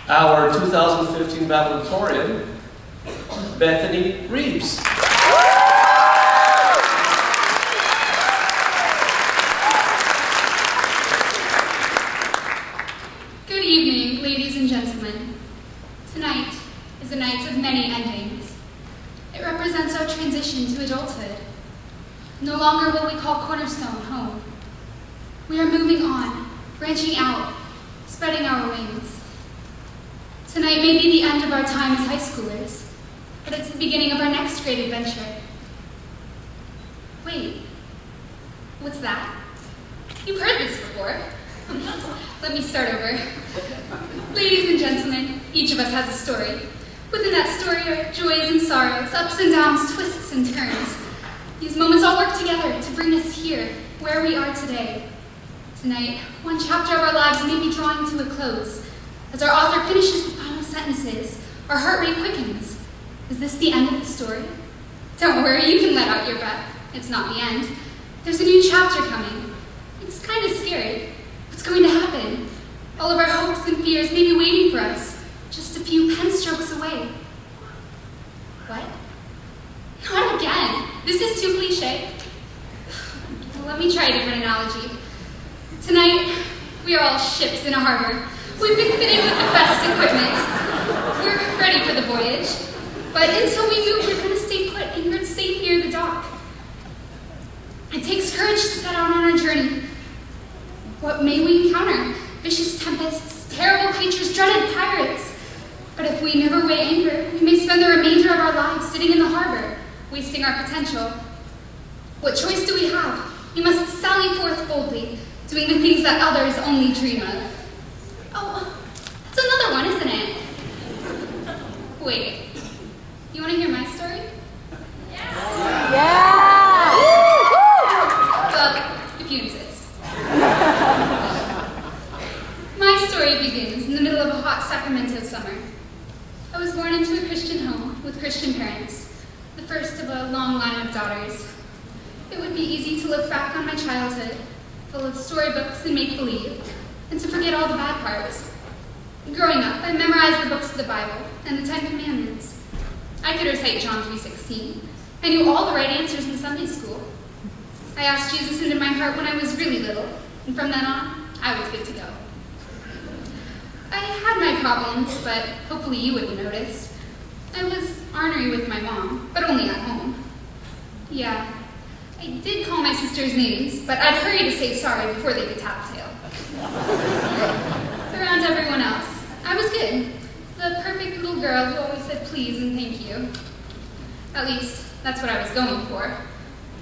our 2015 Valedictorian, Bethany Reeves. Good evening, ladies and gentlemen. Tonight is a night of many endings. It represents our transition to adulthood. No longer will we call Cornerstone home. We are moving on, branching out, spreading our wings. Tonight may be the end of our time as high schoolers, but it's the beginning of our next great adventure. Wait, what's that? You've heard this before. Let me start over. Ladies and gentlemen, each of us has a story. Within that story are joys and sorrows, ups and downs, twists and turns. These moments all work together to bring us here, where we are today. Tonight, one chapter of our lives may be drawing to a close. As our author finishes the final sentences, our heart rate quickens. Is this the end of the story? Don't worry, you can let out your breath. It's not the end. There's a new chapter coming. It's kind of scary. What's going to happen? All of our hopes and fears may be waiting for us, just a few pen strokes away. What? Not again. This is too cliche. Well, let me try a different analogy. Tonight, we are all ships in a harbor. We've been fitted with the best equipment. We're ready for the voyage. But until we move, we're going to stay put, anchored safe near the dock. It takes courage to set out on our journey. What may we encounter? Vicious tempests, terrible creatures, dreaded pirates. But if we never weigh anchor, we may spend the remainder of our lives sitting in the harbor, wasting our potential. What choice do we have? We must sally forth boldly, doing the things that others only dream of. Oh, that's another one, isn't it? Wait, you want to hear my story? Yeah! Well, if you insist. My story begins in the middle of a hot Sacramento summer. I was born into a Christian home with Christian parents, the first of a long line of daughters. It would be easy to look back on my childhood, full of storybooks and make-believe, and to forget all the bad parts. Growing up, I memorized the books of the Bible and the 10 Commandments. I could recite John 3:16. I knew all the right answers in Sunday school. I asked Jesus into my heart when I was really little, and from then on, I was good to go. I had my problems, but hopefully you wouldn't notice. I was ornery with my mom, but only at home. Yeah, I did call my sisters names, but I'd hurry to say sorry before they could tattletale. Around everyone else, I was good. The perfect little girl who always said please and thank you. At least, that's what I was going for.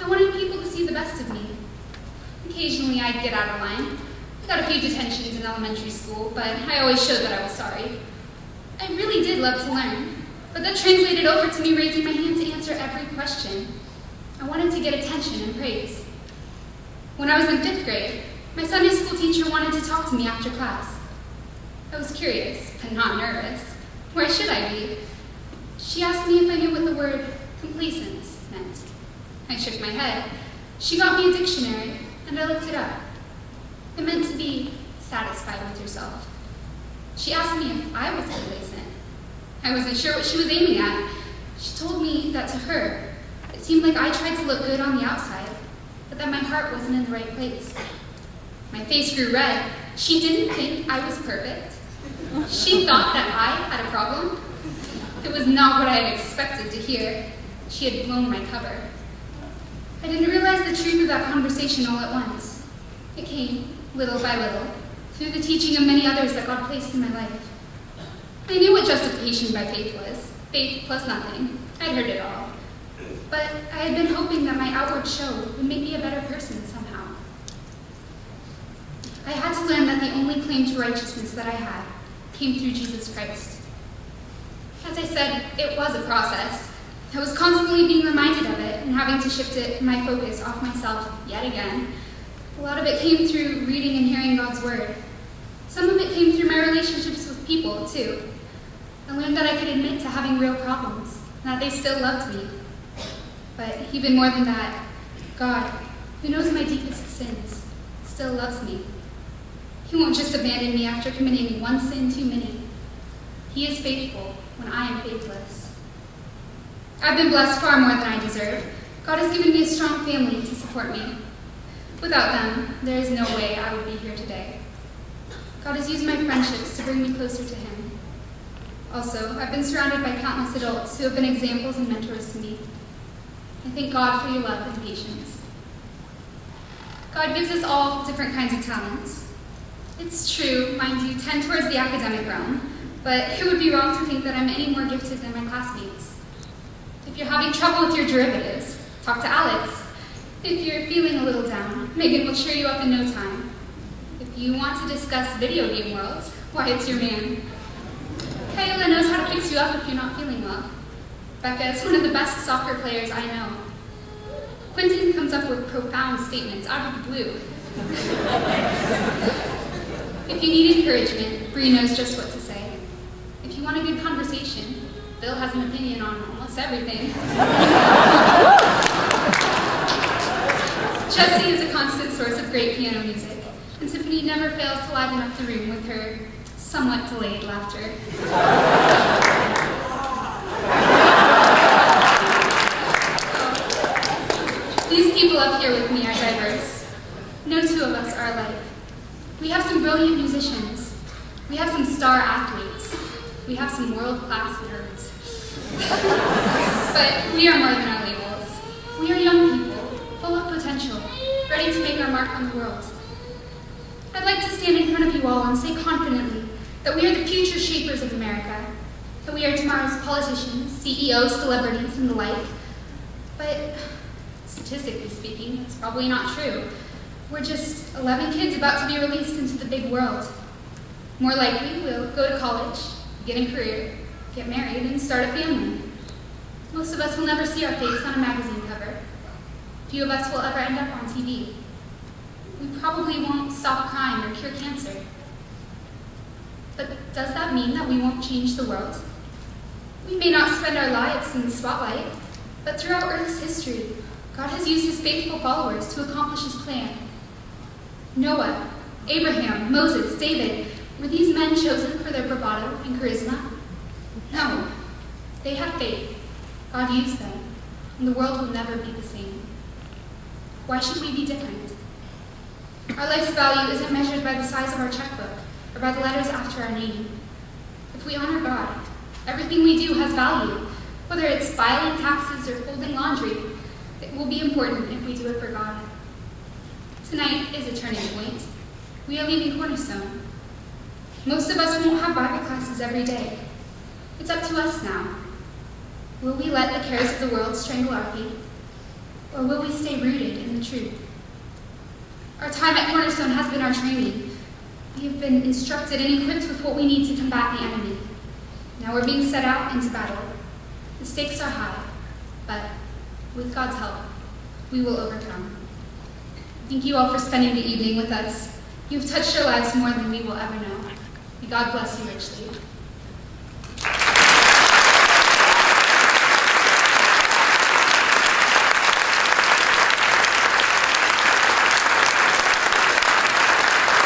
I wanted people to see the best of me. Occasionally, I'd get out of line. I got a few detentions in elementary school, but I always showed that I was sorry. I really did love to learn, but that translated over to me raising my hand to answer every question. I wanted to get attention and praise. When I was in 5th grade, my Sunday school teacher wanted to talk to me after class. I was curious, but not nervous. Where should I be? She asked me if I knew what the word complacence meant. I shook my head. She got me a dictionary, and I looked it up. It meant to be satisfied with yourself. She asked me if I was complacent. I wasn't sure what she was aiming at. She told me that to her, it seemed like I tried to look good on the outside, but that my heart wasn't in the right place. My face grew red. She didn't think I was perfect. She thought that I had a problem. It was not what I had expected to hear. She had blown my cover. I didn't realize the truth of that conversation all at once. It came, little by little, through the teaching of many others that God placed in my life. I knew what justification by faith was. Faith plus nothing. I'd heard it all. But I had been hoping that my outward show would make me a better person somehow. I had to learn that the only claim to righteousness that I had came through Jesus Christ. As I said, it was a process. I was constantly being reminded of it and having to shift my focus off myself yet again. A lot of it came through reading and hearing God's word. Some of it came through my relationships with people, too. I learned that I could admit to having real problems, and that they still loved me. But even more than that, God, who knows my deepest sins, still loves me. He won't just abandon me after committing one sin too many. He is faithful when I am faithless. I've been blessed far more than I deserve. God has given me a strong family to support me. Without them, there is no way I would be here today. God has used my friendships to bring me closer to Him. Also, I've been surrounded by countless adults who have been examples and mentors to me. I thank God for your love and patience. God gives us all different kinds of talents. It's true, mine do tend towards the academic realm, but it would be wrong to think that I'm any more gifted than my classmates. If you're having trouble with your derivatives, talk to Alex. If you're feeling a little down, Megan will cheer you up in no time. If you want to discuss video game worlds, why, it's your man. Kayla knows how to fix you up if you're not feeling well. Becca is one of the best soccer players I know. Quentin comes up with profound statements out of the blue. If you need encouragement, Bree knows just what to say. If you want a good conversation, Bill has an opinion on almost everything. Jessie is a constant source of great piano music, and Tiffany never fails to liven up the room with her somewhat delayed laughter. These people up here with me are diverse. No two of us are alike. We have some brilliant musicians. We have some star athletes. We have some world-class nerds. But we are more than our labels. We are young people, full of potential, ready to make our mark on the world. I'd like to stand in front of you all and say confidently that we are the future shapers of America, that we are tomorrow's politicians, CEOs, celebrities, and the like. But statistically speaking, that's probably not true. We're just 11 kids about to be released into the big world. More likely, we'll go to college, get a career, get married, and start a family. Most of us will never see our face on a magazine cover. Few of us will ever end up on TV. We probably won't stop crime or cure cancer. But does that mean that we won't change the world? We may not spend our lives in the spotlight, but throughout Earth's history, God has used His faithful followers to accomplish His plan. Noah, Abraham, Moses, David, were these men chosen for their bravado and charisma? No. They had faith. God used them, and the world will never be the same. Why should we be different? Our life's value isn't measured by the size of our checkbook or by the letters after our name. If we honor God, everything we do has value. Whether it's filing taxes or folding laundry, it will be important if we do it for God. Tonight is a turning point. We are leaving Cornerstone. Most of us won't have Bible classes every day. It's up to us now. Will we let the cares of the world strangle our feet? Or will we stay rooted in the truth? Our time at Cornerstone has been our training. We have been instructed and equipped with what we need to combat the enemy. Now we're being set out into battle. The stakes are high, but with God's help, we will overcome. Thank you all for spending the evening with us. You've touched our lives more than we will ever know. May God bless you richly.